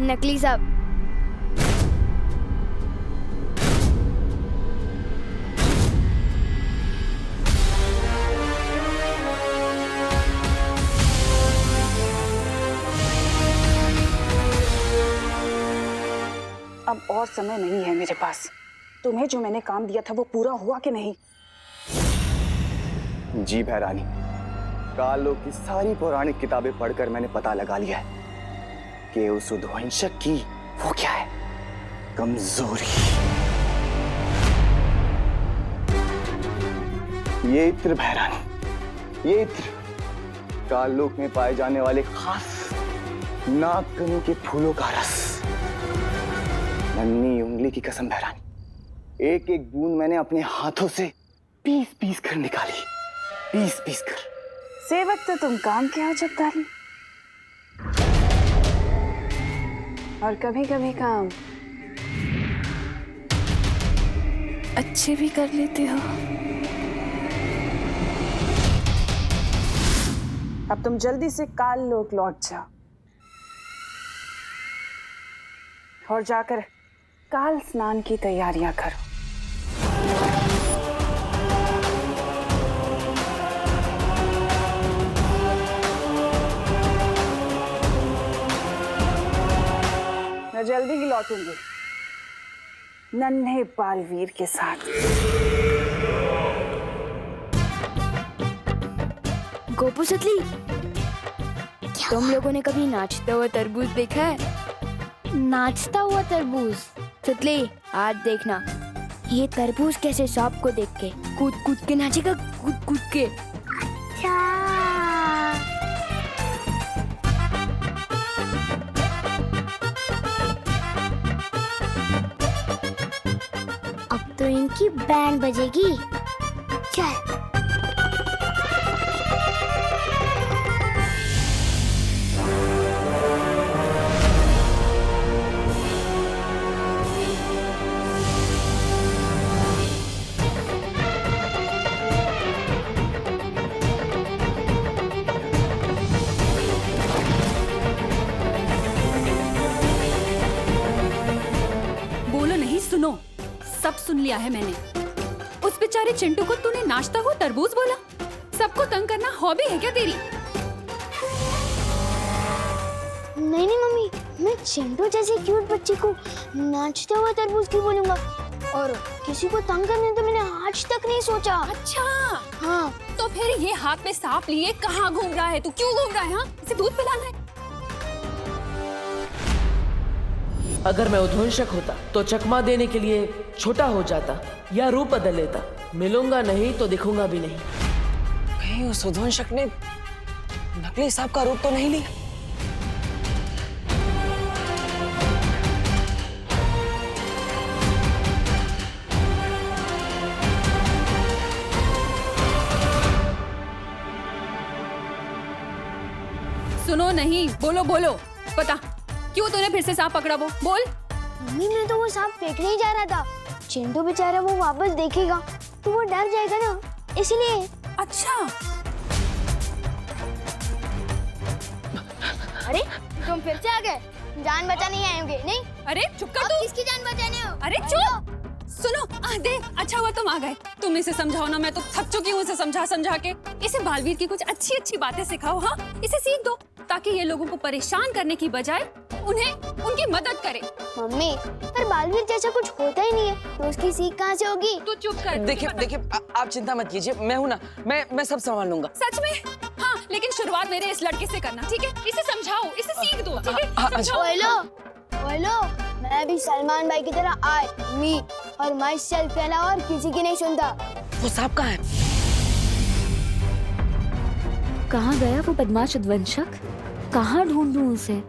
नकली साहब। अब और समय नहीं है मेरे पास। तुम्हें जो मैंने काम दिया था वो पूरा हुआ कि नहीं? जी भैरानी, कालों की सारी पौराणिक किताबें पढ़कर मैंने पता लगा लिया है कि उस उद्वंशक की वो क्या है, कमजोरी। ये इत्र भैरानी, ये इत्र काललोक में पाए जाने वाले खास नागकनी के फूलों का रस। नन्ही उंगली की कसम भैरानी, एक एक बूंद मैंने अपने हाथों से पीस पीस कर निकाली, पीस पीस कर। सेवक तो तुम काम के हो जगदारी, और कभी कभी काम अच्छे भी कर लेते हो। अब तुम जल्दी से काल लोक लौट जाओ और जाकर काल स्नान की तैयारियां करो। मैं जल्दी ही लौटूंगी नन्हे बालवीर के साथ। गोपू सतली, तुम लोगों ने कभी नाचता हुआ तरबूज देखा है? नाचता हुआ तरबूज? सतली, आज देखना ये तरबूज कैसे सांप को देख के कूद कूद के नाचेगा, कूद कूद के। अच्छा। अब तो इनकी बैंड बजेगी। चल। सुनो, सब सुन लिया है मैंने। उस बेचारे चिंटू को तूने नाचता हुआ तरबूज बोला? सबको तंग करना हॉबी है क्या तेरी? नहीं नहीं मम्मी, मैं चिंटू जैसे क्यूट बच्चे को नाचता हुआ तरबूज क्यों बोलूंगा? और किसी को तंग करने तो मैंने आज तक नहीं सोचा। अच्छा हाँ, तो फिर ये हाथ में सांप लिए कहाँ घूम रहा है? तू क्यों घूम रहा है? हाँ, इसे दूध पिलाना है। अगर मैं उद्वंशक होता तो चकमा देने के लिए छोटा हो जाता या रूप बदल लेता। मिलूंगा नहीं तो दिखूंगा भी नहीं। कहीं उस उद्वंशक ने नकली सांप का रूप तो नहीं लिया? सुनो, नहीं, बोलो बोलो, पता क्यों तूने फिर से सांप पकड़ा? वो बोल। मम्मी, मैं तो वो सांप फेंकने ही जा रहा था। चिंटू बेचारा वो वापस देखेगा तो वो डर जाएगा ना, इसलिए। अच्छा। अरे तुम फिर से आ गए? जान बचाने ही आए होंगे, नहीं? अरे चुप कर तू। किसकी जान बचाने हो? अरे चुप। सुनो, देख, अच्छा हुआ तुम आ गए। तुम इसे समझाओ ना, मैं तो थक चुकी हूँ इसे समझा समझा के। इसे बालवीर की कुछ अच्छी अच्छी बातें सिखाओ। हाँ, इसे सीख दो ताकि ये लोगों को परेशान करने की बजाय उन्हें उनकी मदद करे। मम्मी, पर बालवीर जैसा कुछ होता ही नहीं है तो उसकी सीख कहाँ से होगी? तू चुप कर। देखिए, आप चिंता मत कीजिए, मैं हूँ ना, मैं सब संभाल लूंगा। सच में? हाँ, लेकिन शुरुआत मेरे इस लड़के से करना, ठीक है? इसे समझाओ, इसे सीख दो, ठीक है? समझाओ। बोलो, मैं भी सलमान भाई की तरह मी और माई सेल्फ के अलावा और किसी की नहीं सुनता। वो सांप कहाँ है? कहाँ गया वो बदमाश उद्वंशक? कहाँ ढूंढूं उसे?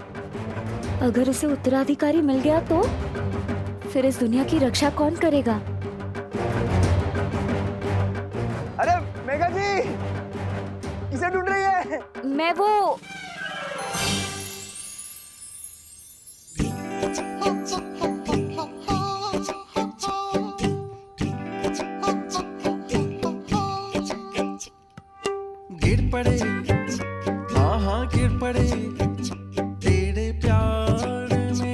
अगर उसे उत्तराधिकारी मिल गया तो फिर इस दुनिया की रक्षा कौन करेगा? अरे मेघा जी, किसे ढूंढ रही है? मैं वो गिर पड़े, हाँ हाँ गिर पड़े तेरे प्यार में।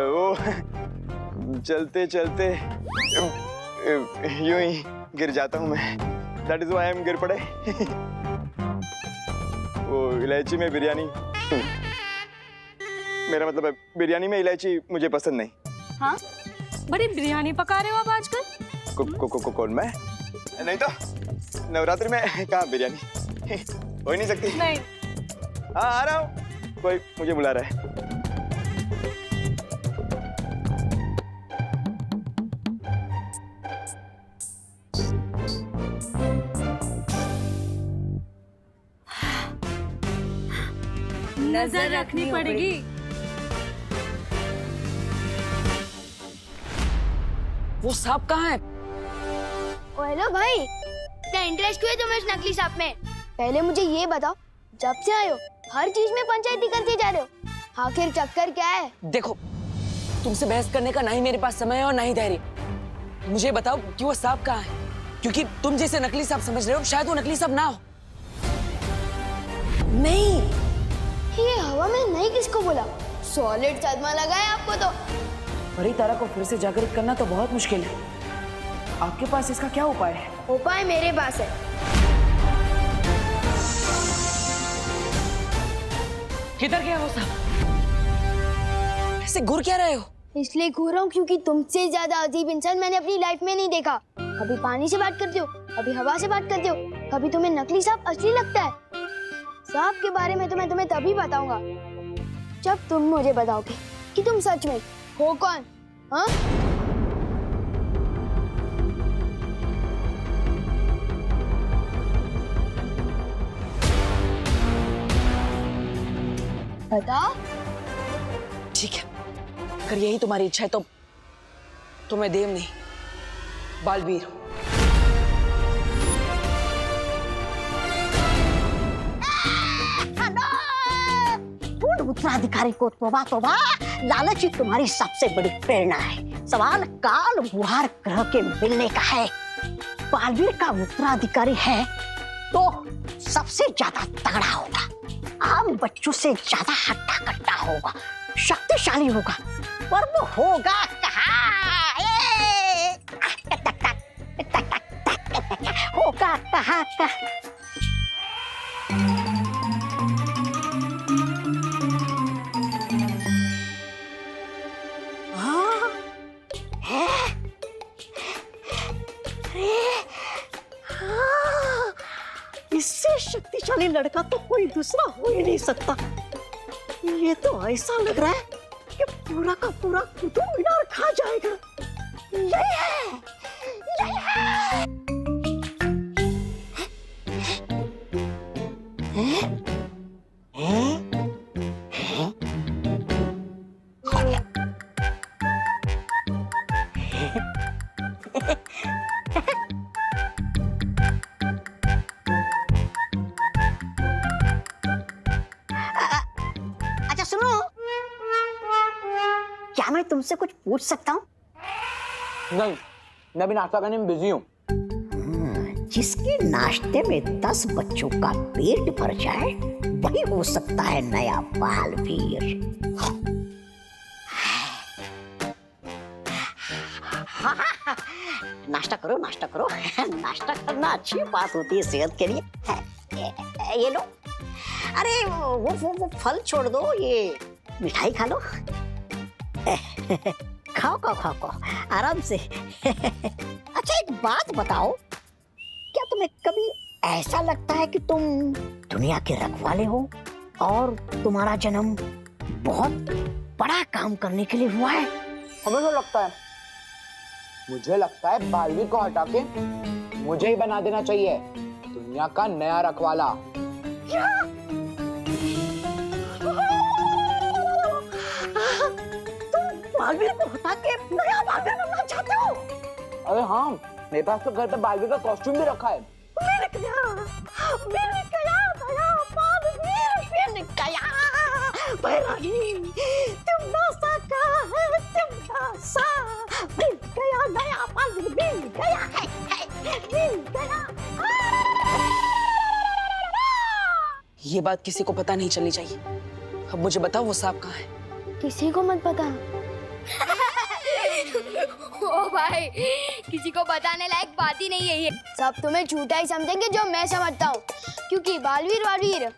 वो चलते चलते यूं ही गिर जाता हूँ मैं। That is why I am गिर पड़े। वो इलायची में बिरयानी, मेरा मतलब है बिरयानी में इलायची मुझे पसंद नहीं। हाँ, बड़ी बिरयानी पका रहे हो आप आजकल। कौन मैं? नहीं तो नवरात्रि में कहाँ बिरयानी हो ही नहीं सकती। नहीं। हाँ आ रहा हूँ, कोई मुझे बुला रहा है। नजर रखनी पड़ेगी। वो सांप कहाँ है? ओ हेलो भाई, क्या इंटरेस्ट क्यों है तुम्हें इस नकली सांप में? पहले मुझे ये बताओ, जब से आए हो हर चीज में पंचायती करते जा रहे हो, आखिर चक्कर क्या है? देखो, तुमसे बहस करने का ना ही मेरे पास समय है और ना ही धैर्य। मुझे बताओ कि वो सांप कहाँ है, क्योंकि तुम जैसे नकली सांप समझ रहे हो, शायद वो नकली सांप ना हो। नहीं, ये हवा में नहीं किसको बोला? सॉलिड सदमा लगा है आपको तो। परी तारा को फिर से जागृत करना तो बहुत मुश्किल है। आपके पास इसका क्या उपाय है? उपाय मेरे पास है। किधर गया वो सांप? ऐसे घूर क्या रहे हो? इसलिए घूर रहा हूँ क्योंकि तुमसे ज्यादा अजीब इंसान मैंने अपनी लाइफ में नहीं देखा। कभी पानी से बात करते हो, कभी हवा से बात करते हो, कभी तुम्हें नकली सांप असली लगता है। सांप के बारे में तो मैं तुम्हें तभी बताऊंगा जब तुम मुझे बताओगे कि तुम सच में हो कौन। हाँ? बताओ। ठीक है, अगर यही तुम्हारी इच्छा है तो मैं देव नहीं, बालवीर हूँ। उत्तराधिकारी को तोबा तोबा, लालच ही तुम्हारी सबसे बड़ी प्रेरणा है। सवाल काल गुहार ग्रह के मिलने का है। बालवीर का उत्तराधिकारी है तो सबसे ज्यादा तगड़ा होगा, आम बच्चों से ज्यादा हट्टा कट्टा होगा, शक्तिशाली होगा, पर वो होगा कहाँ? होगा कहाँ का? इससे शक्तिशाली लड़का तो कोई दूसरा हो ही नहीं सकता। ये तो ऐसा लग रहा है कि पूरा का पूरा कुतुब मीनार खा जाएगा। यही है, यही है। अच्छा सुनो, क्या मैं तुमसे कुछ पूछ सकता हूँ? नहीं, मैं भी नाश्ता करने में बिजी हूँ। जिसके नाश्ते में 10 बच्चों का पेट भर जाए वही हो सकता है नया बालवीर। नाश्ता करो, नाश्ता करो। नाश्ता करना अच्छी बात होती है सेहत के लिए। ये लो। अरे वो फल छोड़ दो, ये मिठाई खा लो। खाओ खाओ खाओ खाओ आराम से। अच्छा एक बात बताओ, क्या तुम्हें कभी ऐसा लगता है कि तुम दुनिया के रखवाले हो और तुम्हारा जन्म बहुत बड़ा काम करने के लिए हुआ है? हमें तो लगता है, मुझे लगता है बालवीर को हटा के मुझे ही बना देना चाहिए दुनिया का नया रखवाला। क्या? तुम बालवीर को हटा के नया बालवीर बनना चाहते हो? अरे हाँ, मेरे पास तो घर पे बालवीर का कॉस्ट्यूम भी रखा है। मेरे मिल गया दया बालवीर, मिल गया भैरवी, तुम नासा का है, तुम नासा, मिल गया दया बालवीर, मिल गया मिल गया। ये बात किसी को पता नहीं चलनी चाहिए। अब मुझे बताओ वो सांप कहाँ है? किसी को मत पता। ओ भाई, किसी को बताने लायक बात ही नहीं है ये। सब तुम्हें झूठा ही समझेंगे जो मैं समझता हूँ, क्योंकि बालवीर वालवीर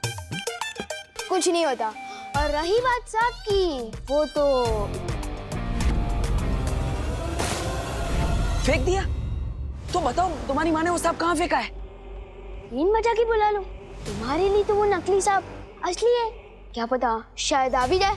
कुछ नहीं होता। और रही बात सांप की, वो तो फेंक दिया? तो बताओ तुम्हारी माँ ने वो सांप कहाँ फेंका है? इन बचा के बुला लो। तुम्हारे लिए तो वो नकली सांप असली है, क्या पता शायद आ भी जाए।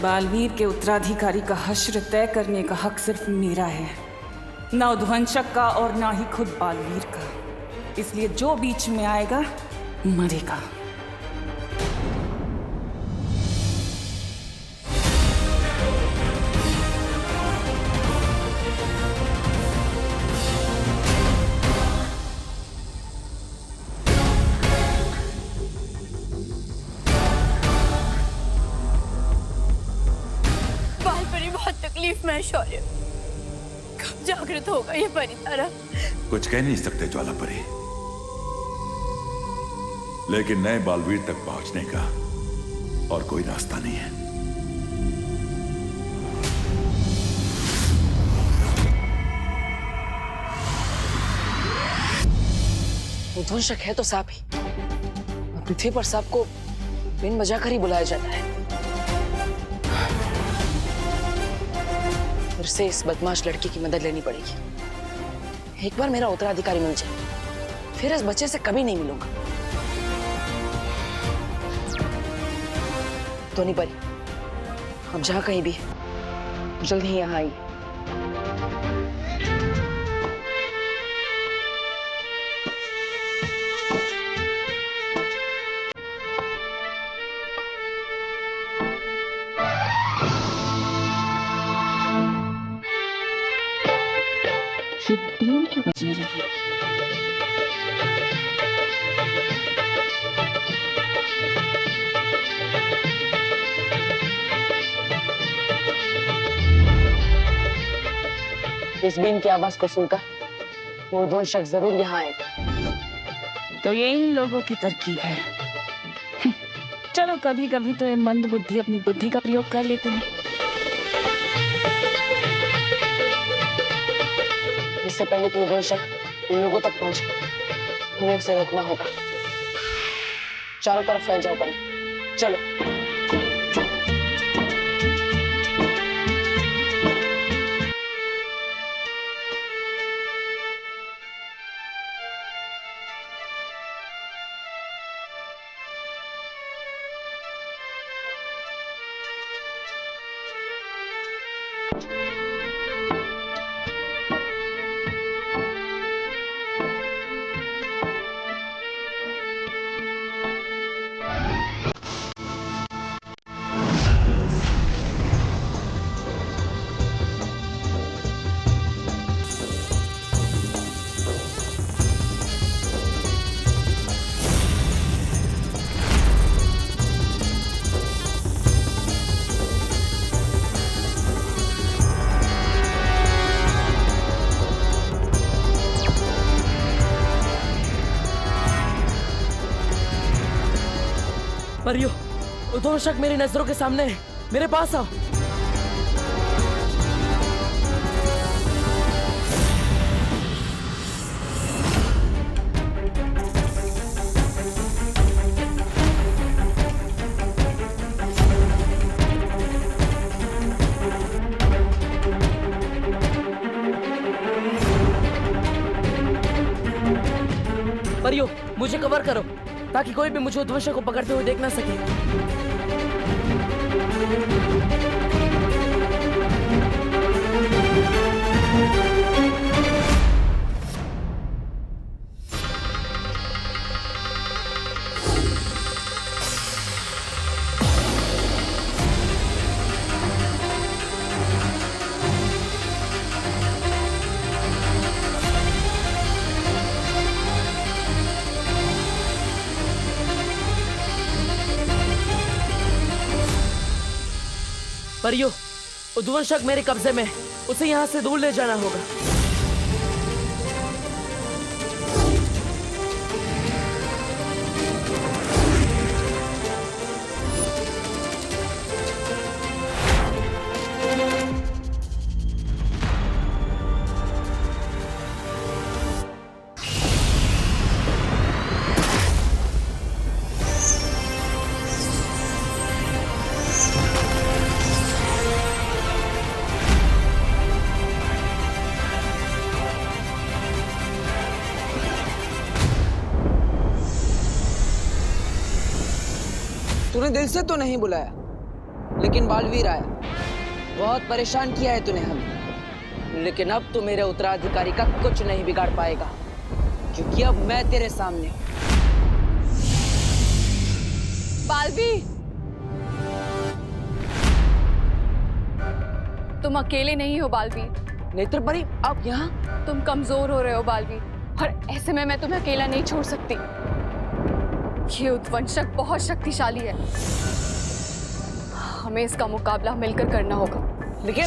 बालवीर के उत्तराधिकारी का हश्र तय करने का हक सिर्फ मेरा है, ना उद्वंशक का और ना ही खुद बालवीर का। इसलिए जो बीच में आएगा मरेगा। बहुत तकलीफ में शौर्य, कब जागृत होगा ये परी तारा? कुछ कह नहीं सकते ज्वालापरी, लेकिन नए बालवीर तक पहुंचने का और कोई रास्ता नहीं है। उद्वंशक है तो सांप ही। पृथ्वी पर सांप को बिन बजाकर ही बुलाया जाता है। फिर से इस बदमाश लड़की की मदद लेनी पड़ेगी। एक बार मेरा उत्तराधिकारी मिल जाए, फिर इस बच्चे से कभी नहीं मिलूंगा। तो नहीं परी, अब जहां कहीं भी जल्द ही यहाँ आई। इस बीन की आवाज को सुनकर वो उद्वंशक जरूर यहाँ आएगा। तो ये इन लोगों की तरकीब है। चलो कभी कभी तो ये मंद बुद्धि अपनी बुद्धि का प्रयोग कर लेते हैं। इससे पहले कि उद्वंशक इन लोगों तक पहुंचे, हमें उसे रोकना होगा। चारों तरफ फैल जाओ परी, चलो। परियो, उद्वंशक मेरी नजरों के सामने है, मेरे पास आओ। कवर करो ताकि कोई भी मुझे उद्वंशक को पकड़ते हुए देख ना सके। परियो, उद्वंशक मेरे कब्जे में है। उसे यहाँ से दूर ले जाना होगा। तूने दिल से तो नहीं बुलाया, लेकिन बालवीर आया। बहुत परेशान किया है तूने हमें, लेकिन अब तो मेरे उत्तराधिकारी का कुछ नहीं बिगाड़ पाएगा, क्योंकि अब मैं तेरे सामने हूं। बालवीर, तुम अकेले नहीं हो बालवीर। नेत्रपरी, आप यहाँ? तुम कमजोर हो रहे हो बालवीर, और ऐसे में मैं तुम्हें अकेला नहीं छोड़ सकती। ये उद्वंशक बहुत शक्तिशाली है, हमें इसका मुकाबला मिलकर करना होगा। लेकिन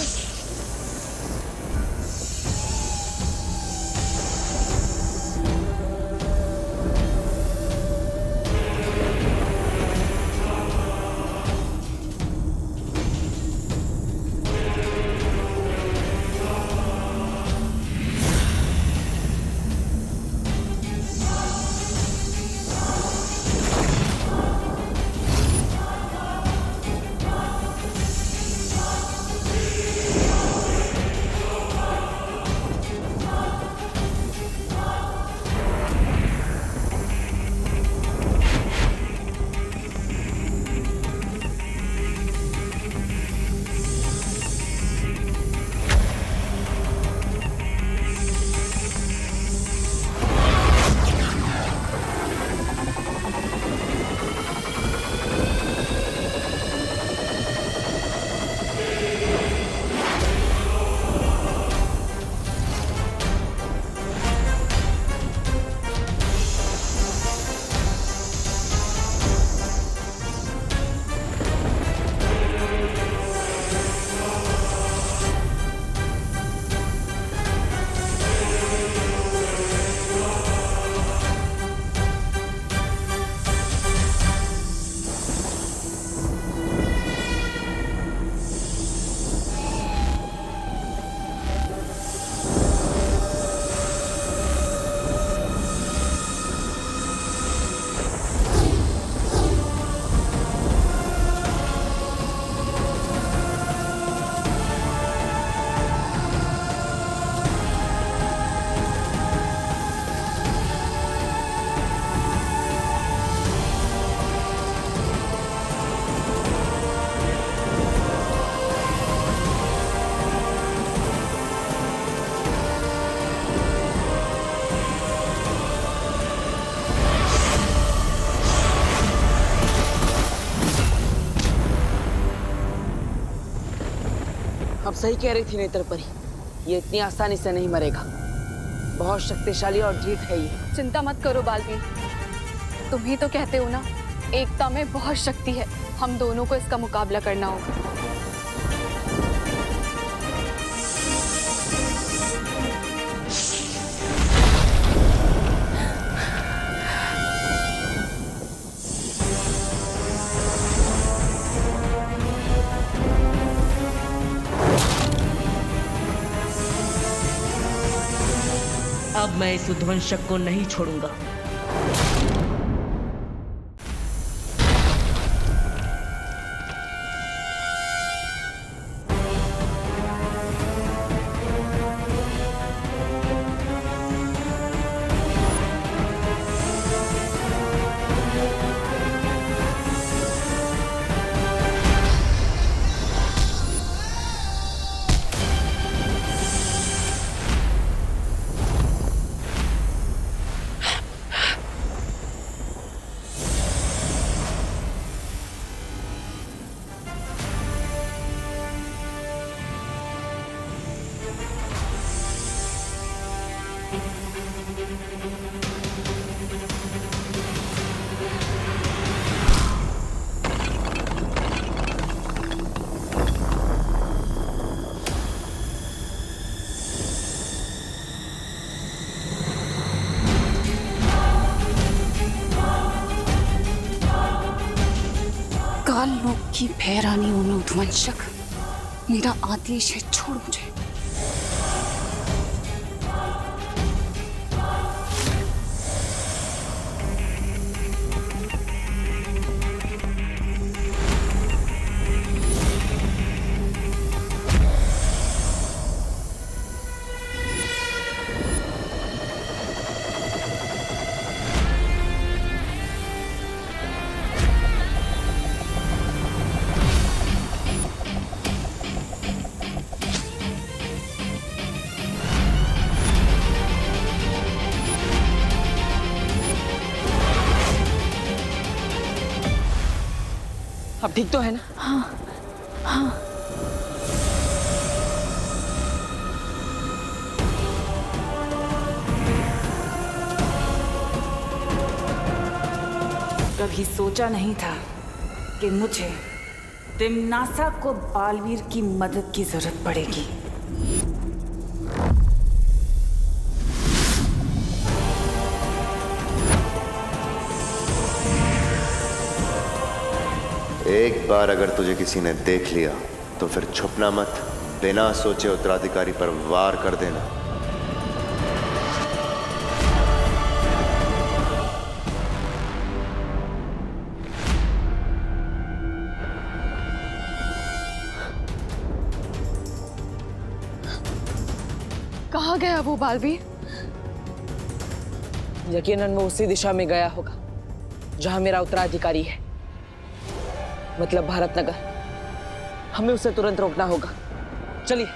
अब सही कह रही थी नेत्रपरी, ये इतनी आसानी से नहीं मरेगा। बहुत शक्तिशाली और जीत है ये। चिंता मत करो बालवीर, तुम ही तो कहते हो ना, एकता में बहुत शक्ति है। हम दोनों को इसका मुकाबला करना होगा। अब मैं इस उद्वंशक को नहीं छोड़ूंगा। काल लोक की भैरानी हूं मैं उद्वंशक। मेरा आदेश है, छोड़ मुझे। अब ठीक तो है ना? कभी सोचा नहीं था कि मुझे तिम्नासा को बालवीर की मदद की जरूरत पड़ेगी। एक बार अगर तुझे किसी ने देख लिया तो फिर छुपना मत, बिना सोचे उत्तराधिकारी पर वार कर देना। कहाँ गया वो बालवीर? यकीनन वो उसी दिशा में गया होगा जहां मेरा उत्तराधिकारी है, मतलब भारतनगर। हमें उसे तुरंत रोकना होगा। चलिए।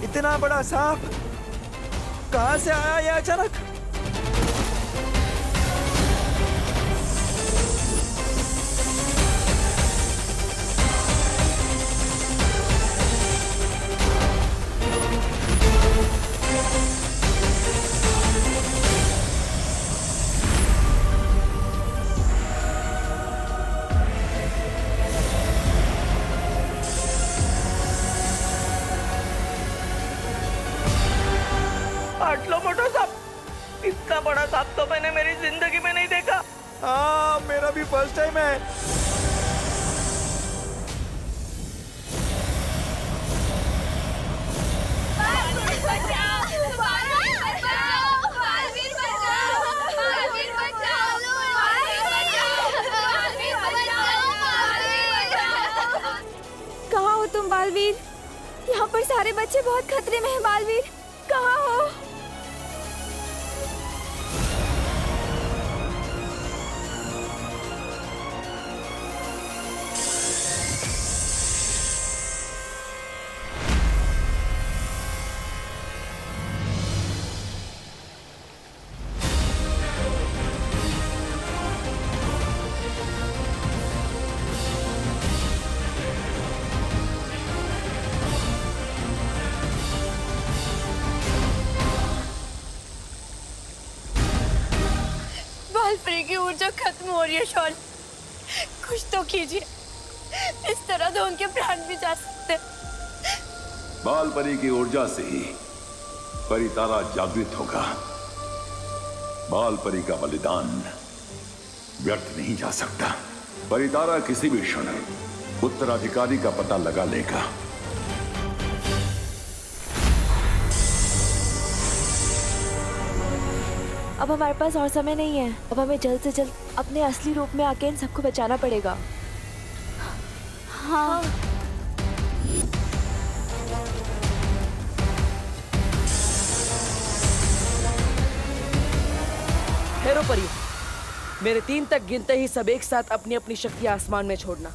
इतना बड़ा सांप कहां से आया ये अचानक? आटलो मोटा सांप, इतना बड़ा सांप तो मैंने मेरी जिंदगी में नहीं देखा। हाँ, मेरा भी फर्स्ट टाइम है। कहाँ हो तुम बालवीर? यहाँ पर सारे बच्चे बहुत खतरे में हैं बालवीर, कहाँ हो? बालफ्री की ऊर्जा खत्म हो रही है शॉल, कुछ तो कीजिए, इस तरह तो उनके प्राण भी जा सकते हैं। बालपरी की ऊर्जा से ही परितारा जागृत होगा। बालपरी का बलिदान व्यर्थ नहीं जा सकता। परितारा किसी भी क्षण उत्तराधिकारी का पता लगा लेगा। अब हमारे पास और समय नहीं है। अब हमें जल्द से जल्द अपने असली रूप में आके इन सबको बचाना पड़ेगा। हाँ। ठहरो परियों, मेरे 3 तक गिनते ही सब एक साथ अपनी अपनी शक्तियां आसमान में छोड़ना।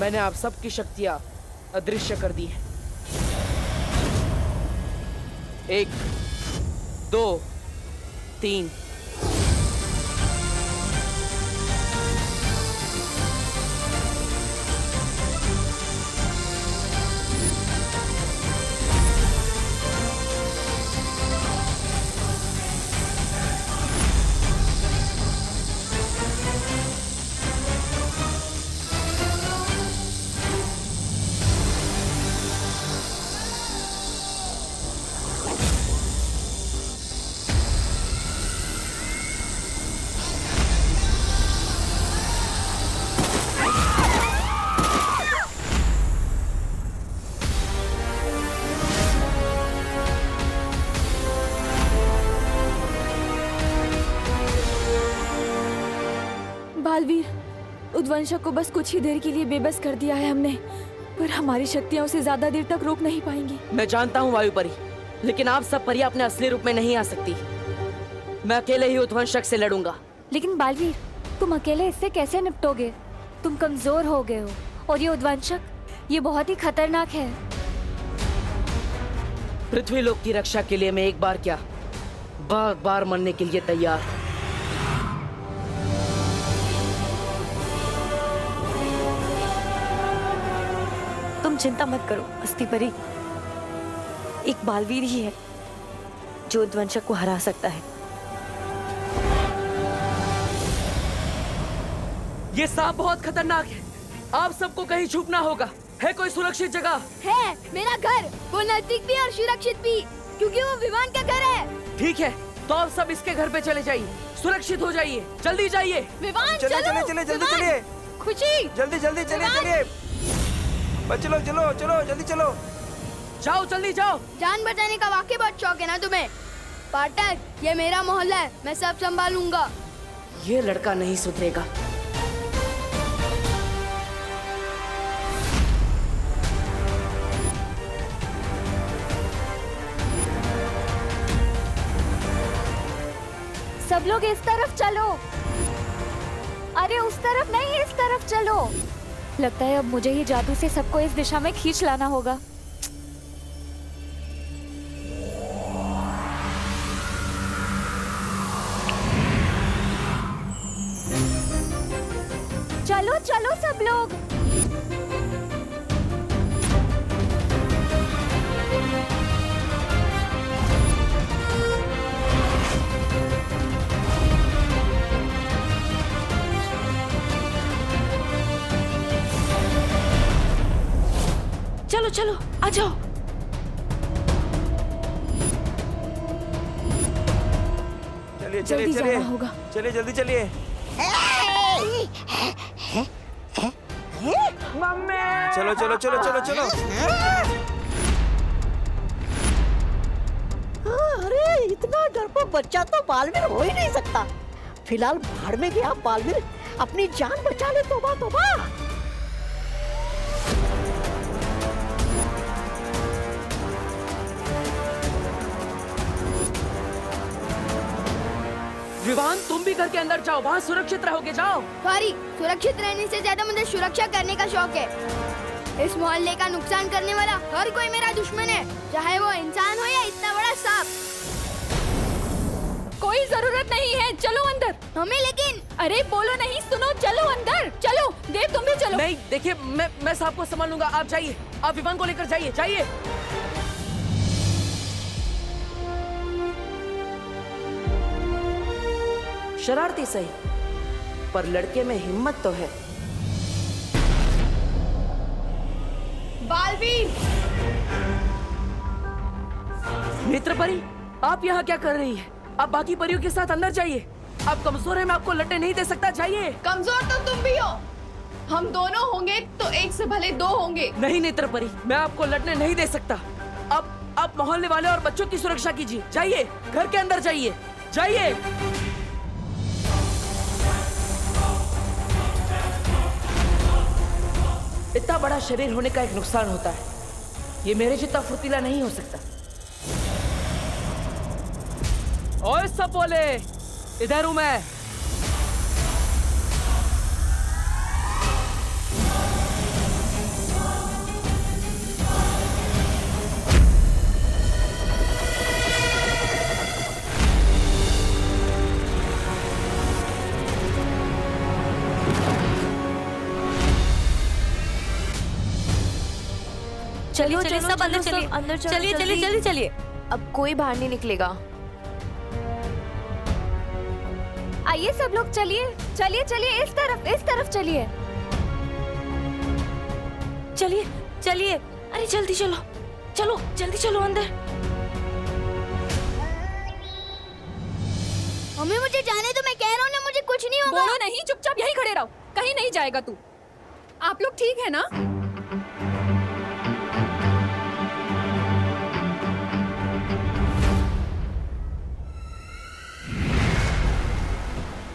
मैंने आप सबकी शक्तियां अदृश्य कर दी हैं। 1, 2, 3। बालवीर, उद्वंशक को बस कुछ ही देर के लिए बेबस कर दिया है हमने, पर हमारी शक्तियां उसे ज्यादा देर तक रोक नहीं पाएंगी। मैं जानता हूँ वायु परी, लेकिन आप सब परियां अपने असली रूप में नहीं आ सकती। मैं अकेले ही उद्वंशक से लड़ूंगा। लेकिन बालवीर, तुम अकेले इससे कैसे निपटोगे? तुम कमजोर हो गए हो, और ये उद्वंशक, ये बहुत ही खतरनाक है। पृथ्वी लोक की रक्षा के लिए मैं एक बार क्या, बार बार मरने के लिए तैयार। तुम चिंता मत करो अस्थि परी, एक बालवीर ही है जो उद्वंशक को हरा सकता है। ये सांप बहुत खतरनाक है, आप सबको कहीं छुपना होगा। है कोई सुरक्षित जगह? है मेरा घर, वो नजदीक भी और सुरक्षित भी, क्योंकि वो विमान का घर है। ठीक है, तो आप सब इसके घर पे चले जाइए, सुरक्षित हो जाइए, जल्दी जाइए। विमान चलिए चलो, चलिए चलिए जल्दी विमान। चलिए, खुशी, जल्दी जल्दी चलिए चलिए। बच्चे लोग चलो चलो जल्दी चलो। जाओ जल्दी जाओ। जान बचाने का वाकई बहुत शौक है ना तुम्हें? पार्टनर, ये मेरा मोहल्ला है, मैं सब संभालूंगा। ये लड़का नहीं सुधरेगा। सब लोग इस तरफ चलो। अरे उस तरफ नहीं, इस तरफ चलो। लगता है अब मुझे ही जादू से सबको इस दिशा में खींच लाना होगा। चलो चलो सब लोग। चलो चलो आ जाओ। चलिए चलिए जल्दी चलिए जाना होगा। चलिए जल्दी चलिए। चलो चलो चलो चलो चलो। अरे इतना डरपोक बच्चा तो बालवीर हो ही नहीं सकता। फिलहाल भाड़ में गया बालवीर, अपनी जान बचा ले। तोबा तोबा। विवान, तुम भी घर के अंदर जाओ, वहाँ सुरक्षित रहोगे, जाओ। सॉरी, सुरक्षित रहने से ज्यादा मुझे सुरक्षा करने का शौक है। इस मोहल्ले का नुकसान करने वाला हर कोई मेरा दुश्मन है, चाहे वो इंसान हो या इतना बड़ा सांप। कोई जरूरत नहीं है, चलो अंदर। हमें लेकिन। अरे बोलो नहीं, सुनो, चलो अंदर चलो। देव तुम भी चलो। नहीं, देखिए मैं सांप को संभाल लूंगा, आप जाइए, आप विवान को लेकर जाइए, जाइए। शरारती सही, पर लड़के में हिम्मत तो है। बालवीर, नेत्र परी, आप यहाँ क्या कर रही है? आप बाकी परियों के साथ अंदर जाइए। आप कमजोर हैं, मैं आपको लड़ने नहीं दे सकता, जाइए। कमजोर तो तुम भी हो। हम दोनों होंगे तो एक से भले दो होंगे। नहीं नेत्र परी, मैं आपको लड़ने नहीं दे सकता। आप मोहल्ले वाले और बच्चों की सुरक्षा कीजिए, जाइए, घर के अंदर जाइए, जाइए। इतना बड़ा शरीर होने का एक नुकसान होता है, ये मेरे जितना फुर्तीला नहीं हो सकता। ओए सब बोले, इधर हूं मैं। चलिए चलिए सब अंदर चलिए, अंदर चलिए चलिए जल्दी चलिए। अब कोई बाहर नहीं निकलेगा। आइए सब लोग, चलिए चलिए चलिए, इस तरफ चलिए। चलिए चलिए, अरे जल्दी चलो, चलो जल्दी चलो अंदर। मम्मी मुझे जाने दो, मैं कह रहा हूँ ना, मुझे कुछ नहीं होगा। बोलो नहीं, चुपचाप यहीं खड़े रहो, कहीं नहीं जाएगा तू। आप लोग ठीक है ना?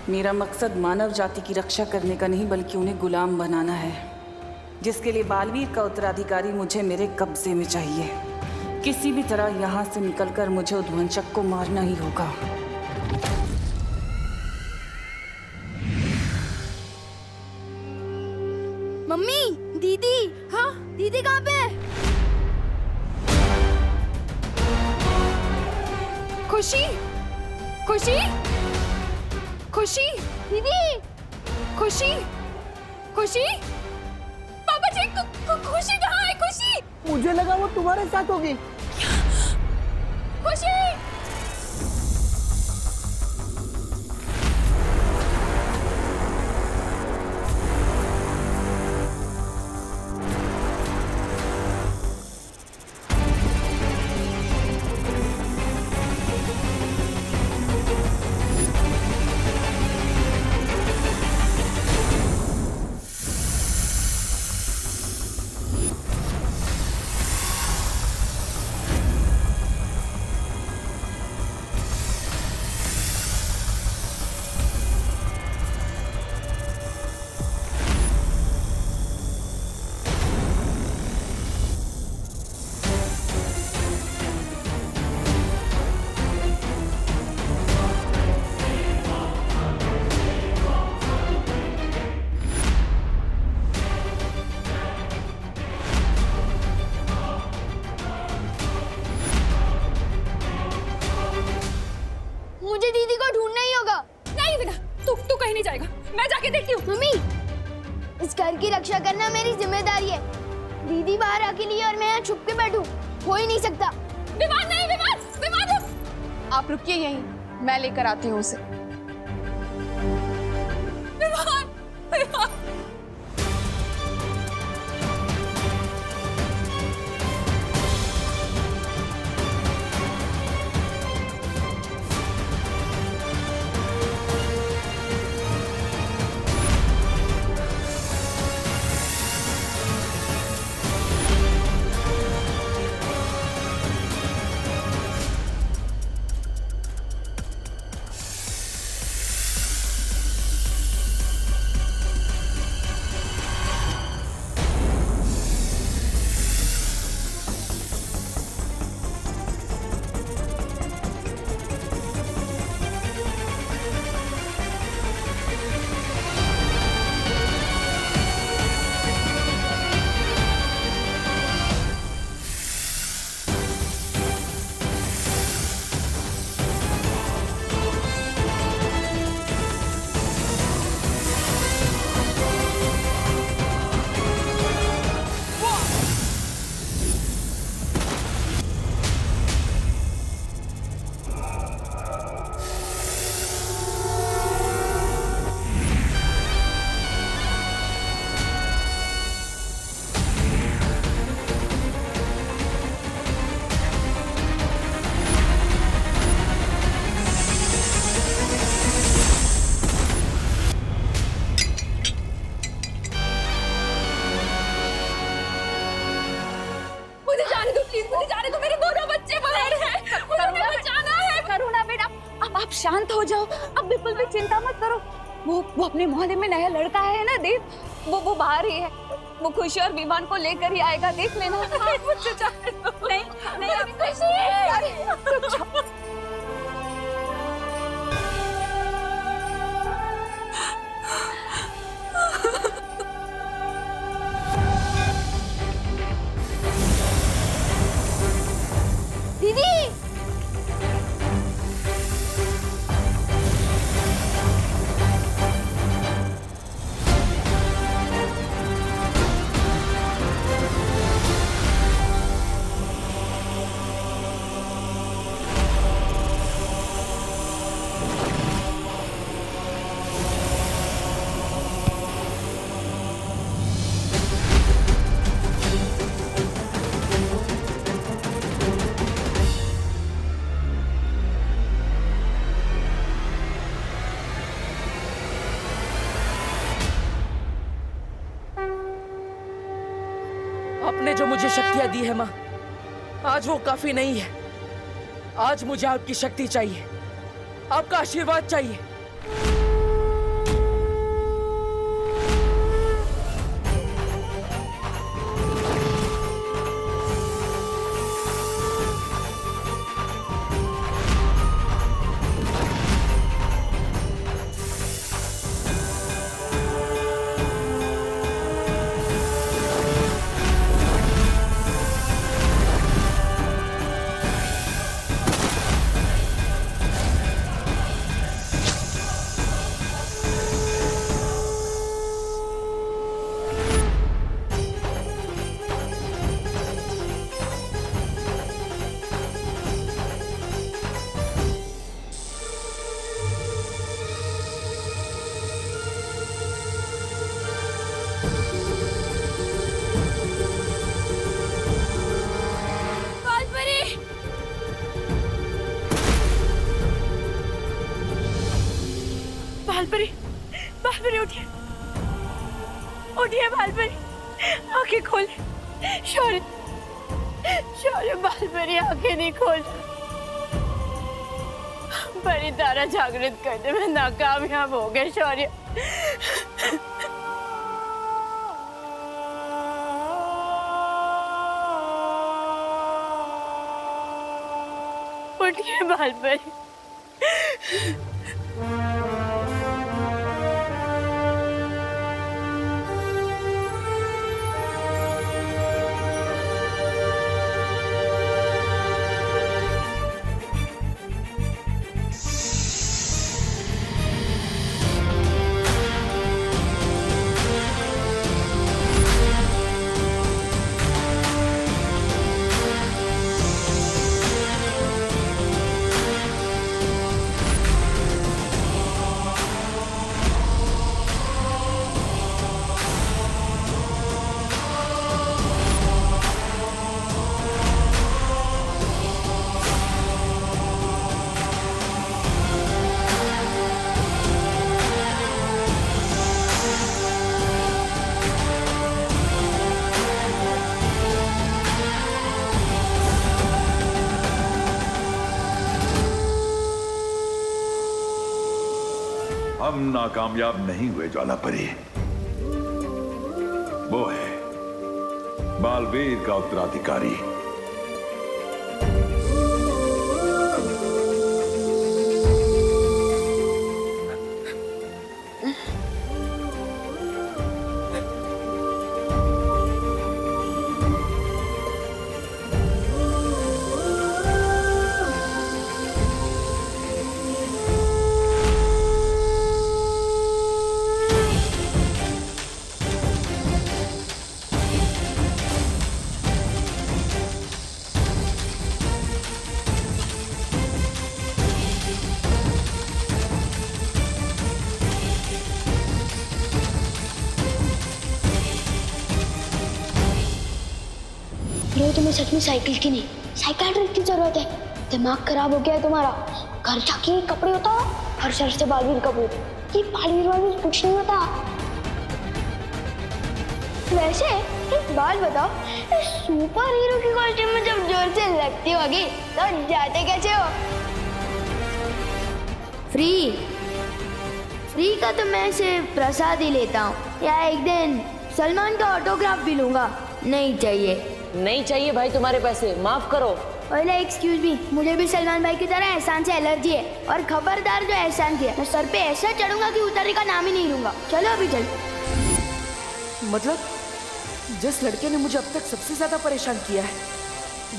मेरा मकसद मानव जाति की रक्षा करने का नहीं बल्कि उन्हें गुलाम बनाना है, जिसके लिए बालवीर का उत्तराधिकारी मुझे मेरे कब्जे में चाहिए। किसी भी तरह यहाँ से निकलकर मुझे उद्वंशक को मारना ही होगा। मम्मी, दीदी। हाँ, दीदी कहाँ पे है? खुशी, खुशी, खुशी, दीदी, खुशी, खुशी, पापा जी, खुशी कहाँ है? खुशी, मुझे लगा वो तुम्हारे साथ होगी। खुशी। मुझे दीदी को ढूंढना ही होगा। नहीं बेटा, तू कहीं नहीं जाएगा, मैं जाके देखती हूँ। मम्मी, इस घर की रक्षा करना मेरी जिम्मेदारी है। दीदी बाहर अकेली है और मैं यहाँ छुप के बैठूं, हो ही नहीं सकता। विमान नहीं, विमान, विमान रुक। आप रुकिए यहीं, मैं लेकर आती हूँ उसे। विमान, विमान। शांत हो जाओ, अब बिल्कुल भी चिंता मत करो। वो अपने मोहल्ले में नया लड़का है ना देव, वो बाहर ही है। वो खुशी और विमान को लेकर ही आएगा, देख लेना। मुझे जाने दो। नहीं नहीं अभी खुशी। दीदी, आपने जो मुझे शक्तियां दी है माँ, आज वो काफी नहीं है। आज मुझे आपकी शक्ति चाहिए, आपका आशीर्वाद चाहिए। बालपरी, बालपरी उठिए, उठिए बालपरी, आंखें खोल। शौर्य, शौर्य बालपरी आंखें नहीं खोल। बड़ी तारा जागृत करने में नाकामयाब हो गए शौर्य। उठिए बालपरी। हम नाकामयाब नहीं हुए ज्वालापरी। वो है बालवीर का उत्तराधिकारी। तुम्हें सच में साइकिल की नहीं, साइकियाट्रिस्ट की जरूरत है। दिमाग खराब हो गया है तुम्हारा। घर जाके कपड़े उतारो, हर शहर से बालवीर का भूत। ये बालवीर कुछ नहीं होता। वैसे एक बात बताओ, सुपर हीरो की कॉस्ट्यूम में जब जोर से लगती होगी तो जाते कैसे हो? फ्री का तो मैं सिर्फ प्रसाद ही लेता हूँ, या एक दिन सलमान का ऑटोग्राफ भी लूंगा। नहीं चाहिए। नहीं चाहिए भाई तुम्हारे पैसे, माफ करो। ओले एक्सक्यूज मी, मुझे भी सलमान भाई की तरह एहसान से एलर्जी है। और खबरदार जो एहसान किया, मैं सर पे ऐसा चढ़ूंगा कि उतरने का नाम ही नहीं लूंगा। चलो अभी चल। मतलब जिस लड़के ने मुझे अब तक सबसे ज्यादा परेशान किया है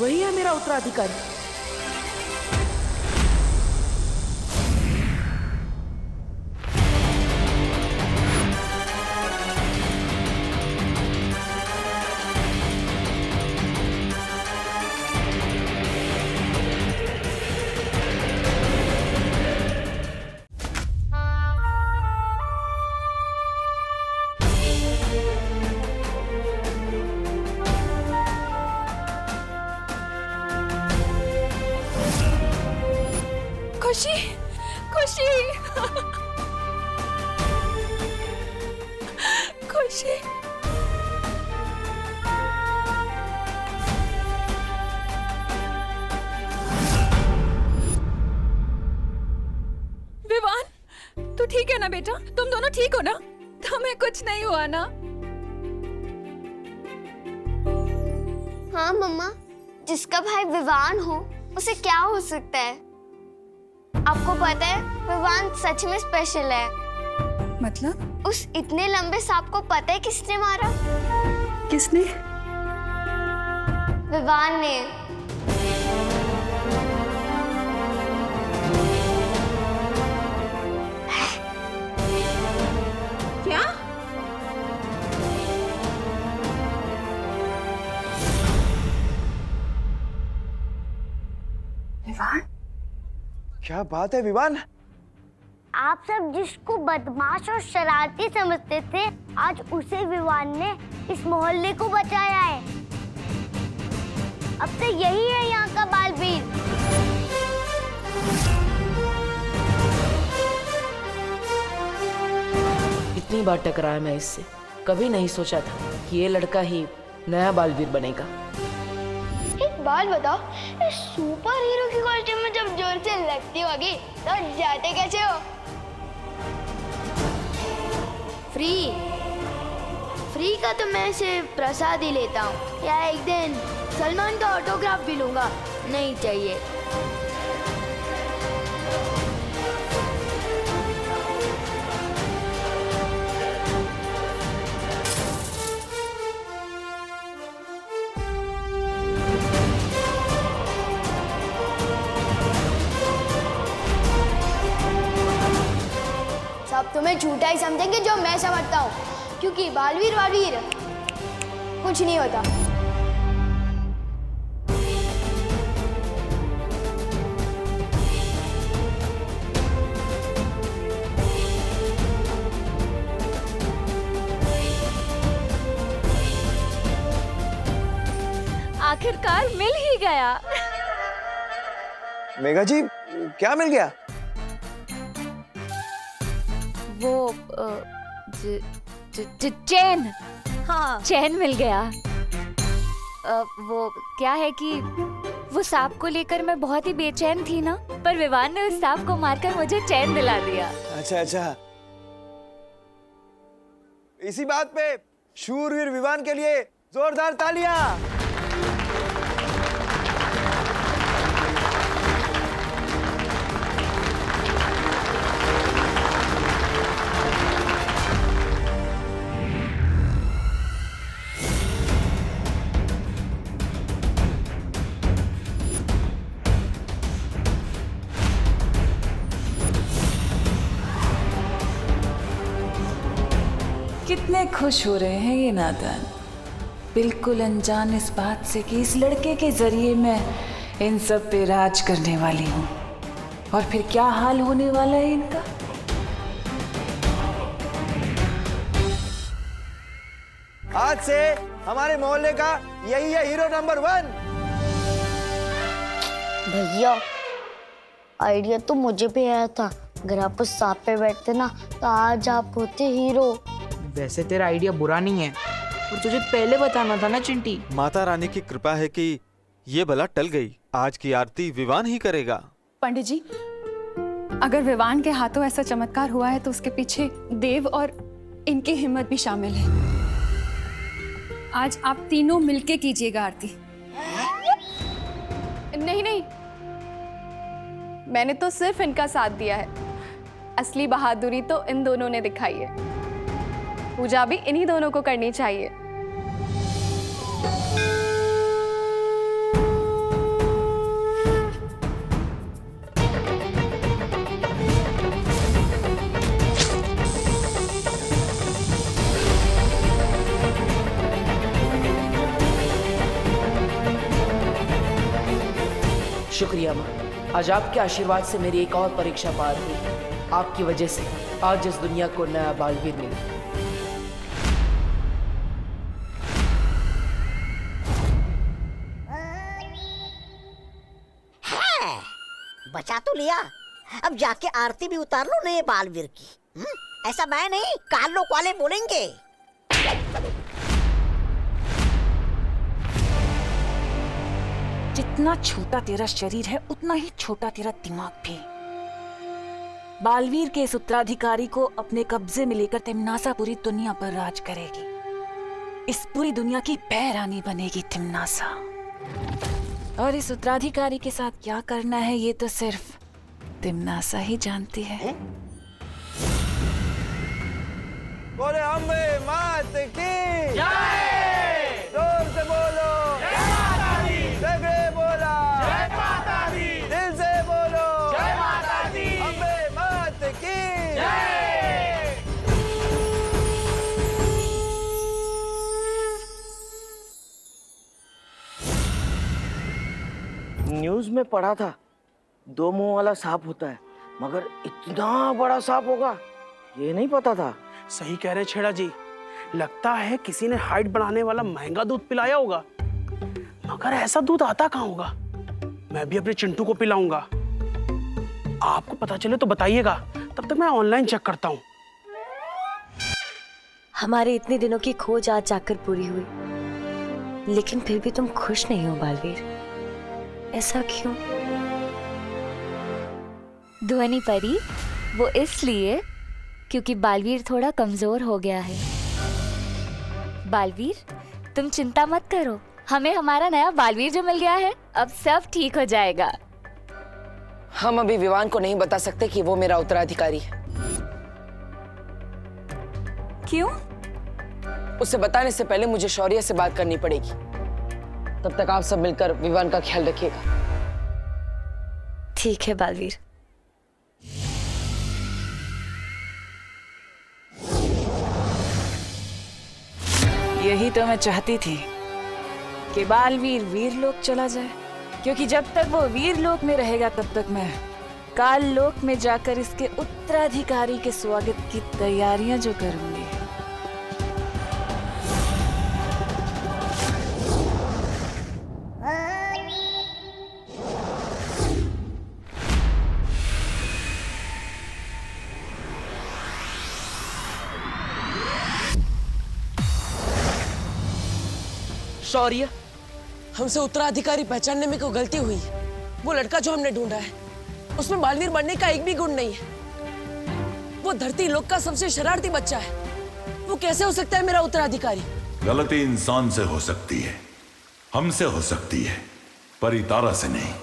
वही है मेरा उत्तराधिकारी। खुशी, खुशी, खुशी। विवान, तू ठीक है ना बेटा? तुम दोनों ठीक हो ना? तुम्हें कुछ नहीं हुआ ना? हाँ मम्मा, जिसका भाई विवान हो उसे क्या हो सकता है? आपको पता है विवान सच में स्पेशल है। मतलब? उस इतने लंबे सांप को पता है किसने मारा? किसने? विवान ने। क्या? विवान? क्या बात है विवान? आप सब जिसको बदमाश और शरारती समझते थे, आज उसे विवान ने इस मोहल्ले को बचाया है। अब तो यही है यहाँ का बालवीर। कितनी बार टकराया मैं इससे। कभी नहीं सोचा था कि ये लड़का ही नया बालवीर बनेगा। एक बात बताओ, इस सुपर हीरो की कॉस्ट्यूम में जब जोर से लगती होगी तो जाते कैसे हो? फ्री का तो मैं सिर्फ प्रसाद ही लेता हूँ, या एक दिन सलमान का ऑटोग्राफ भी लूंगा। नहीं चाहिए। सब तुम्हें झूठा ही समझेंगे जो मैं समझता हूँ, क्योंकि बालवीर कुछ नहीं होता। आखिरकार मिल ही गया। मेघा जी, क्या मिल गया? वो चैन। हाँ, चैन मिल गया। वो क्या है कि वो सांप को लेकर मैं बहुत ही बेचैन थी ना, पर विवान ने उस सांप को मारकर मुझे चैन दिला दिया। अच्छा, इसी बात पे शूरवीर विवान के लिए जोरदार तालियां। कितने खुश हो रहे हैं ये नादान, बिल्कुल अनजान इस बात से कि इस लड़के के जरिए मैं इन सब पे राज करने वाली हूँ। और फिर क्या हाल होने वाला है इनका। आज से हमारे मोहल्ले का यही है हीरो नंबर 1। भैया, आइडिया तो मुझे भी आया था। अगर आप उस सांप पे बैठते ना तो आज आप होते हीरो। वैसे तेरा आइडिया बुरा नहीं है, और तुझे पहले बताना था ना चिंटी। माता रानी की कृपा है कि ये बला टल गई। आज की आरती विवान ही करेगा। पंडित जी, अगर विवान के हाथों ऐसा चमत्कार हुआ है तो उसके पीछे देव और इनकी हिम्मत भी शामिल है। आज आप तीनों मिलके कीजिएगा आरती। नहीं, मैंने तो सिर्फ इनका साथ दिया है। असली बहादुरी तो इन दोनों ने दिखाई है। पूजा भी इन्हीं दोनों को करनी चाहिए। शुक्रिया माँ, आज आपके आशीर्वाद से मेरी एक और परीक्षा पार हुई। आपकी वजह से आज इस दुनिया को नया बालवीर मिला। बचा तो लिया, अब जाके आरती भी उतार लो नए बालवीर की। ऐसा मैं नहीं, काल लोग वाले बोलेंगे। जितना छोटा तेरा शरीर है उतना ही छोटा तेरा दिमाग भी। बालवीर के इस उत्तराधिकारी को अपने कब्जे में लेकर तिमनासा पूरी दुनिया पर राज करेगी। इस पूरी दुनिया की पैरानी बनेगी तिमनासा। और इस उत्तराधिकारी के साथ क्या करना है ये तो सिर्फ तिमनासा ही जानती है। बोले अम्बे मात की जय। जोर से बोलो जय माता दी। जगह बोला जय माता दी। दिल से बोलो जय माता दी। अम्बे मात की जय। न्यूज में पढ़ा था 2 मुंह वाला सांप होता है, मगर इतना बड़ा सांप होगा ये नहीं पता था। सही कह रहे छेड़ा जी, लगता है किसी ने हाइट बढ़ाने वाला महंगा दूध पिलाया होगा, मगर ऐसा दूध आता कहाँ होगा। मैं भी अपने चिंटू को पिलाऊंगा। आपको पता चले तो बताइएगा, तब तक मैं ऑनलाइन चेक करता हूँ। हमारे इतने दिनों की खोज आज जाकर पूरी हुई, लेकिन फिर भी तुम खुश नहीं हो बालवीर। ऐसा क्यों? ध्वनि परी, वो इसलिए क्योंकि बालवीर थोड़ा कमजोर हो गया है। बालवीर, तुम चिंता मत करो, हमें हमारा नया बालवीर जो मिल गया है, अब सब ठीक हो जाएगा। हम अभी विवान को नहीं बता सकते कि वो मेरा उत्तराधिकारी है। क्यों? उसे बताने से पहले मुझे शौर्य से बात करनी पड़ेगी। तब तक आप सब मिलकर विवान का ख्याल रखिएगा। ठीक है बालवीर। यही तो मैं चाहती थी कि बालवीर वीरलोक चला जाए, क्योंकि जब तक वो वीरलोक में रहेगा तब तक मैं काल लोक में जाकर इसके उत्तराधिकारी के स्वागत की तैयारियां जो करूंगी। शौर्य, हमसे उत्तराधिकारी पहचानने में कोई गलती हुई है। वो लड़का जो हमने ढूंढा है, उसमें बालवीर बनने का एक भी गुण नहीं है। वो धरती लोक का सबसे शरारती बच्चा है। वो कैसे हो सकता है मेरा उत्तराधिकारी? गलती इंसान से हो सकती है, हमसे हो सकती है, परितारा से नहीं।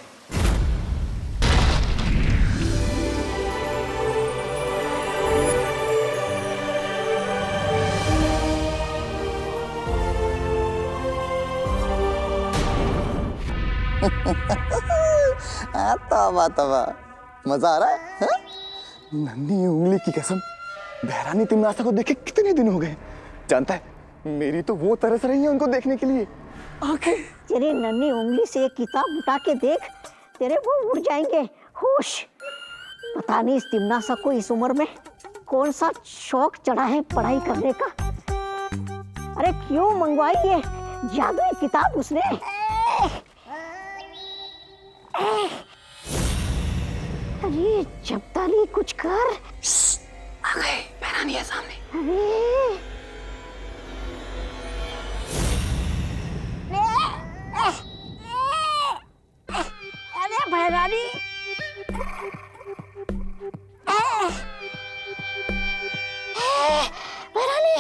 तबा तबा, मजा आ रहा है? नन्ही उंगली की कसम, बहरानी तिमनासा को देखे कितने दिन हो गए। जानता है, मेरी तो वो तरस रही है उनको देखने के लिए। आंखें। तेरी नन्ही उंगली से एक किताब उठा के देख, तेरे वो उड़ जाएंगे होश। पता नहीं इस तिमनासा को इस उम्र में कौन सा शौक चढ़ा है पढ़ाई करने का। अरे क्यों मंगवाई ये जादुई किताब उसने? अरे जब्ताली कुछ कर। आ गए, बहरानी है सामने। अरे बहरानी, बहरानी,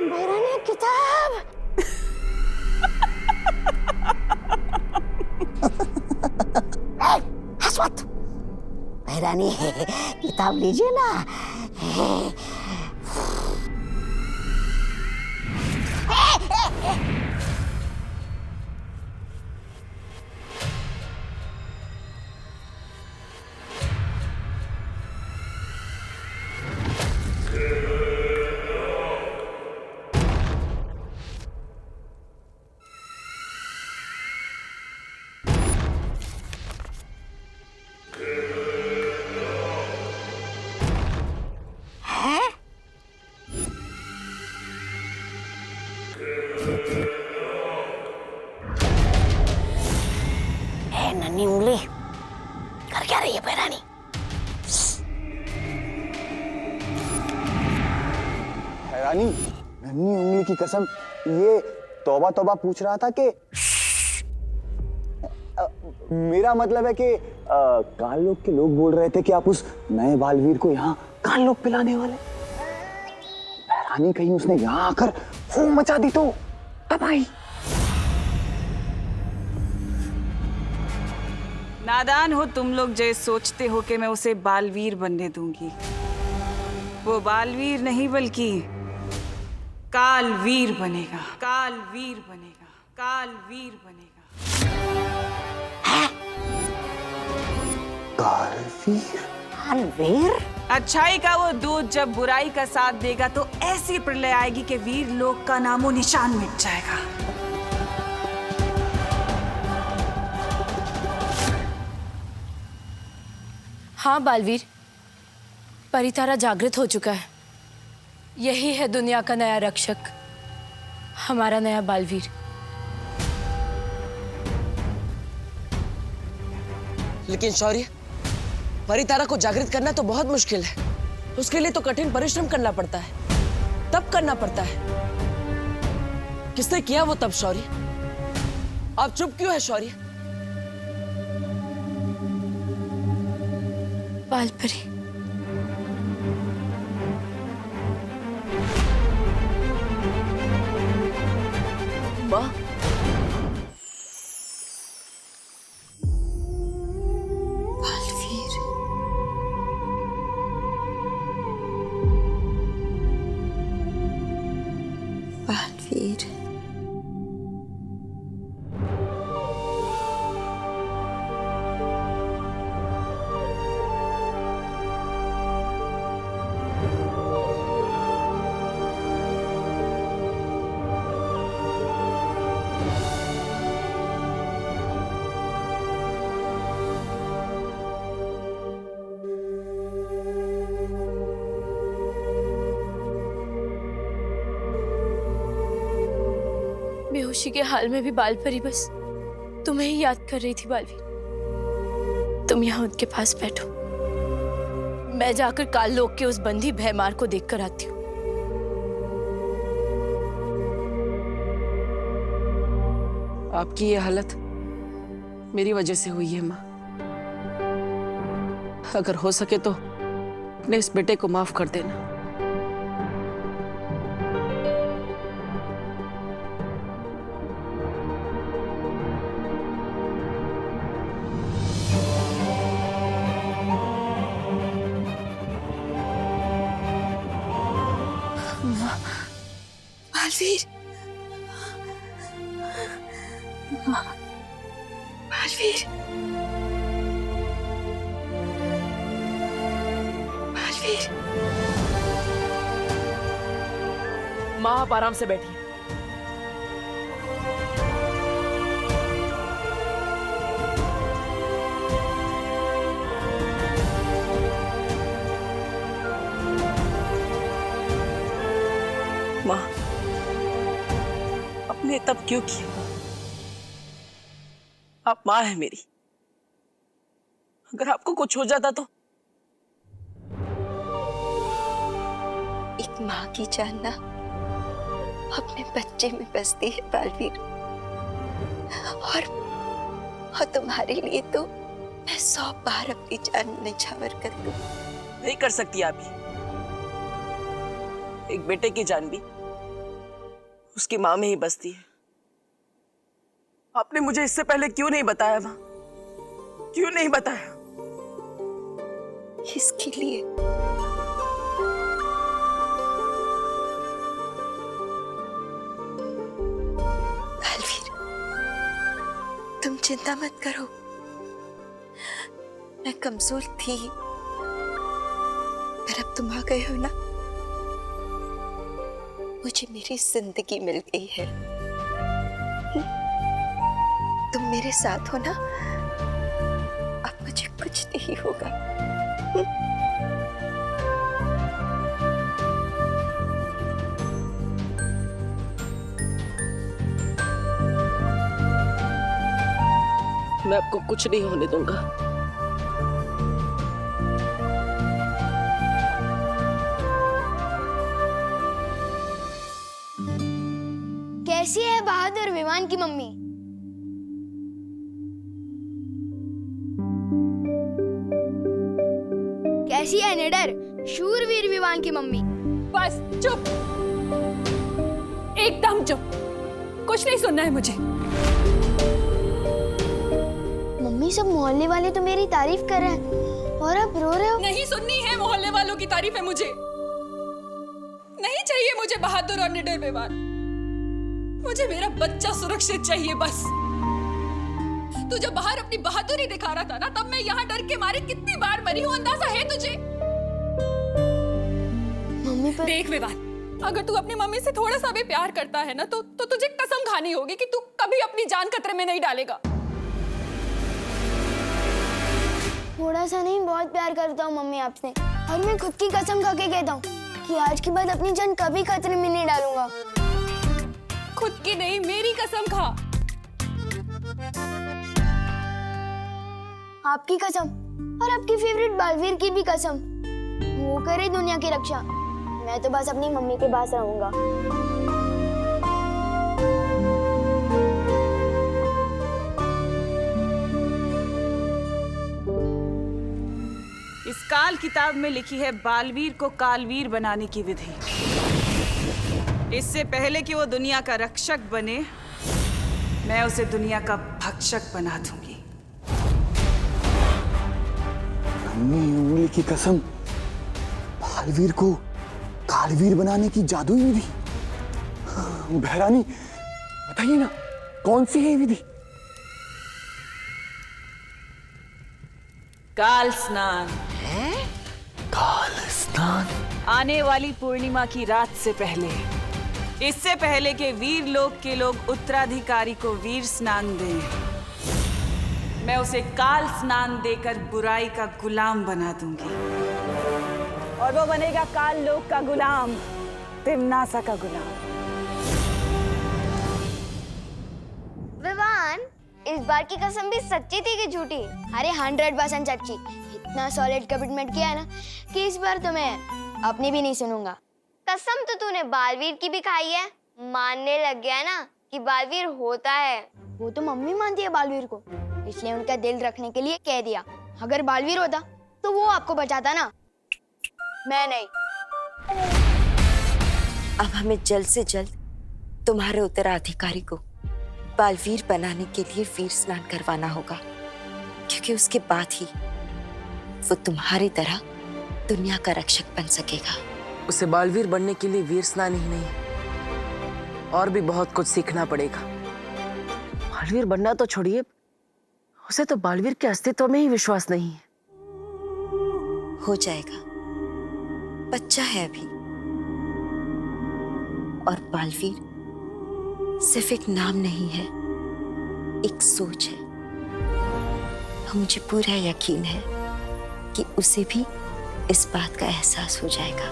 बहरानी किताब। हंस मत बहरानी, किताब लीजिए ना। नन्ही उंगली कर क्या रही है बहरानी? हैरानी, नन्ही उंगली की कसम, ये तौबा तौबा पूछ रहा था कि मेरा मतलब है कि काललोक के लोग बोल रहे थे कि आप उस नए बालवीर को यहाँ काललोक पिलाने वाले। बहरानी, कहीं उसने यहाँ आकर फूम मचा दी तो तब आई। नादान हो तुम लोग जो सोचते हो कि मैं उसे बालवीर बनने दूंगी। वो बालवीर नहीं बल्कि कालवीर बनेगा। कालवीर बनेगा। कालवीर बनेगा। कालवीर? कालवीर? अच्छाई का वो दूध जब बुराई का साथ देगा तो ऐसी प्रलय आएगी कि वीर लोक का नामो निशान मिट जाएगा। हाँ बालवीर, परितारा जागृत हो चुका है। यही है दुनिया का नया रक्षक, हमारा नया बालवीर। लेकिन शौर्य, परितारा को जागृत करना तो बहुत मुश्किल है। उसके लिए तो कठिन परिश्रम करना पड़ता है। तब करना पड़ता है। किसने किया वो तब शौर्य? आप चुप क्यों है शौर्य? बालपरी। माँ, बालवीर। बालवीर। बेहोशी के हाल में भी बालपरी बस तुम्हें ही याद कर रही थी बालवीर। तुम यहाँ उनके पास बैठो, मैं जाकर काल लोक के उस बंदी भयमार को देखकर आती हूँ। आपकी ये हालत मेरी वजह से हुई है माँ। अगर हो सके तो अपने इस बेटे को माफ कर देना। बालवीर। बालवीर। बालवीर। माँ, आप आराम से बैठिए। माँ, आपने तब क्यों किया? आप माँ है मेरी। अगर आपको कुछ हो जाता तो? एक माँ की जान ना अपने बच्चे में बसती है बालवीर, और तुम्हारे लिए तो मैं 100 बार अपनी जान निछावर कर दूं। नहीं कर सकती आप ये। एक बेटे की जान भी उसकी माँ में ही बसती है। आपने मुझे इससे पहले क्यों नहीं बताया माँ? क्यों नहीं बताया? इसके लिए बालवीर, तुम चिंता मत करो। मैं कमजोर थी, पर अब तुम आ गए हो ना, मुझे मेरी जिंदगी मिल गई है। तुम मेरे साथ हो ना, अब मुझे कुछ नहीं होगा। मैं आपको कुछ नहीं होने दूंगा। कैसी है बहादुर विमान की मम्मी? कैसी है निडर शूरवीर विमान की मम्मी? बस चुप, एकदम चुप, कुछ नहीं सुनना है मुझे। मम्मी, सब मोहल्ले वाले तो मेरी तारीफ कर रहे हैं और आप रो रहे हो। नहीं सुननी है मोहल्ले वालों की तारीफ है मुझे। नहीं चाहिए मुझे बहादुर और निडर विमान। मुझे मेरा बच्चा सुरक्षित चाहिए बस। तू जब बाहर अपनी बहादुरी दिखा रहा था ना, तब मैं यहाँ डर के मारे कितनी बार मरी हूँ, अंदाजा है तुझे? मम्मी पर... देख विवान, अगर तू अपनी मम्मी से थोड़ा सा भी प्यार करता है ना, तो तुझे कसम खानी होगी कि तू कभी अपनी जान खतरे में नहीं डालेगा। थोड़ा सा नहीं, बहुत प्यार करता हूँ मम्मी आपसे, और मैं खुद की कसम खा के कहता हूँ कि आज के बाद अपनी जान कभी खतरे में नहीं डालूंगा। खुद की नहीं, मेरी कसम खा। आपकी कसम और आपकी फेवरेट बालवीर की भी कसम। वो करे दुनिया की रक्षा, मैं तो बस अपनी मम्मी के पास रहूंगा। इस काल किताब में लिखी है बालवीर को कालवीर बनाने की विधि। इससे पहले कि वो दुनिया का रक्षक बने, मैं उसे दुनिया का भक्षक बना दूंगी। नन्ही उंगली की कसम, बालवीर को कालवीर बनाने की जादुई विधि। बहरानी बताइए ना, कौन सी है ये विधि? काल स्नान। काल स्नान? आने वाली पूर्णिमा की रात से पहले, इससे पहले कि वीर लोक के लोग उत्तराधिकारी को वीर स्नान दें, मैं उसे काल स्नान देकर बुराई का गुलाम बना दूंगी। और वो बनेगा काल लोक का गुलाम, तिम्नासा का गुलाम। विवान, इस बार की कसम भी सच्ची थी कि झूठी? अरे 100% सच्ची। इतना सॉलिड कमिटमेंट किया है ना कि इस बार तो मैं अपनी भी नहीं सुनूंगा। कसम तो तूने बालवीर की भी खाई है, मानने लग गया है ना कि बालवीर होता है। वो तो मम्मी मानती है बालवीर को, इसलिए उनका दिल रखने के लिए कह दिया। अगर बालवीर होता तो वो आपको बचाता ना, मैं नहीं। अब हमें जल्द से जल्द तुम्हारे उत्तराधिकारी को बालवीर बनाने के लिए वीर स्नान करवाना होगा, क्योंकि उसके बाद ही वो तुम्हारी तरह दुनिया का रक्षक बन सकेगा। उसे बालवीर बनने के लिए वीर स्नान ही नहीं, और भी बहुत कुछ सीखना पड़ेगा। बालवीर बनना तो छोड़िए, उसे तो बालवीर के अस्तित्व में ही विश्वास नहीं है। हो जाएगा, बच्चा है अभी। और बालवीर सिर्फ एक नाम नहीं है, एक सोच है। मुझे पूरा यकीन है कि उसे भी इस बात का एहसास हो जाएगा।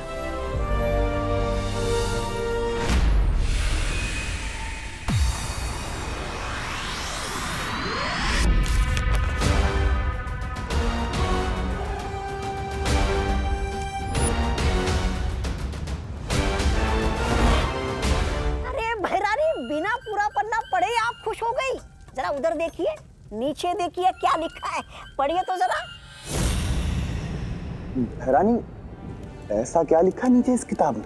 बिना पूरा पन्ना पढ़े आप खुश हो गई? जरा उधर देखिए, नीचे देखिए, क्या लिखा है, पढ़िए तो जरा। बहरानी, ऐसा क्या लिखा नीचे इस किताब में?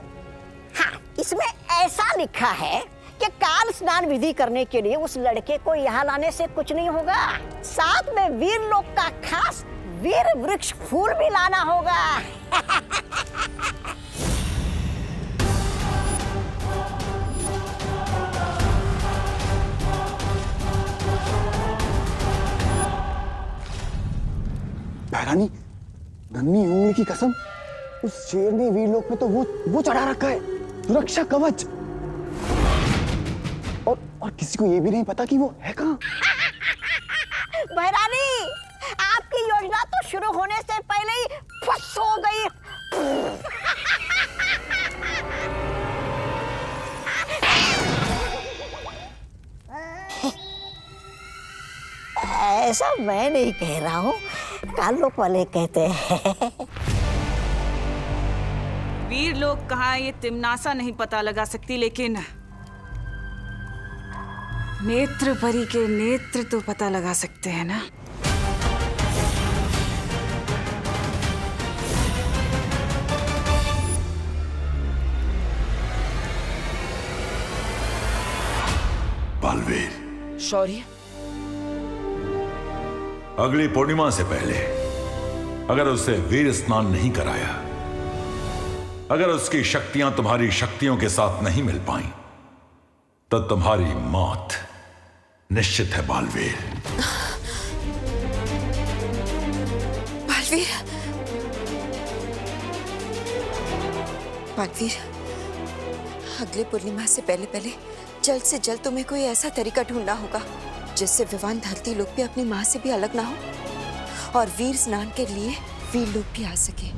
हाँ, इसमें ऐसा लिखा है कि काल स्नान विधि करने के लिए उस लड़के को यहाँ लाने से कुछ नहीं होगा, साथ में वीर लोक का खास वीर वृक्ष फूल भी लाना होगा। बहरानी, नन्ही उंगली की कसम, उस शेर ने वीर लोक में तो वो चढ़ा रखा है, सुरक्षा कवच। और किसी को ये भी नहीं पता कि वो है कहाँ। बहरानी, आपकी योजना तो शुरू होने से पहले ही फुस हो गई। ऐसा मैं नहीं कह रहा हूँ, काल लोक वाले कहते हैं। वीर लोग कहाँ ये तिम्नासा नहीं पता लगा सकती, लेकिन नेत्र परी के नेत्र तो पता लगा सकते हैं ना। बालवीर, शौर्य, अगली पूर्णिमा से पहले अगर उसे वीर स्नान नहीं कराया, अगर उसकी शक्तियां तुम्हारी शक्तियों के साथ नहीं मिल पाई, तो तुम्हारी मौत निश्चित है बालवीर। बालवीर, बालवीर, अगले पूर्णिमा से पहले पहले जल्द से जल्द तुम्हें कोई ऐसा तरीका ढूंढना होगा जिससे विवान धरती लोक भी अपनी माँ से भी अलग ना हो और वीर स्नान के लिए वीर लोक भी आ सके।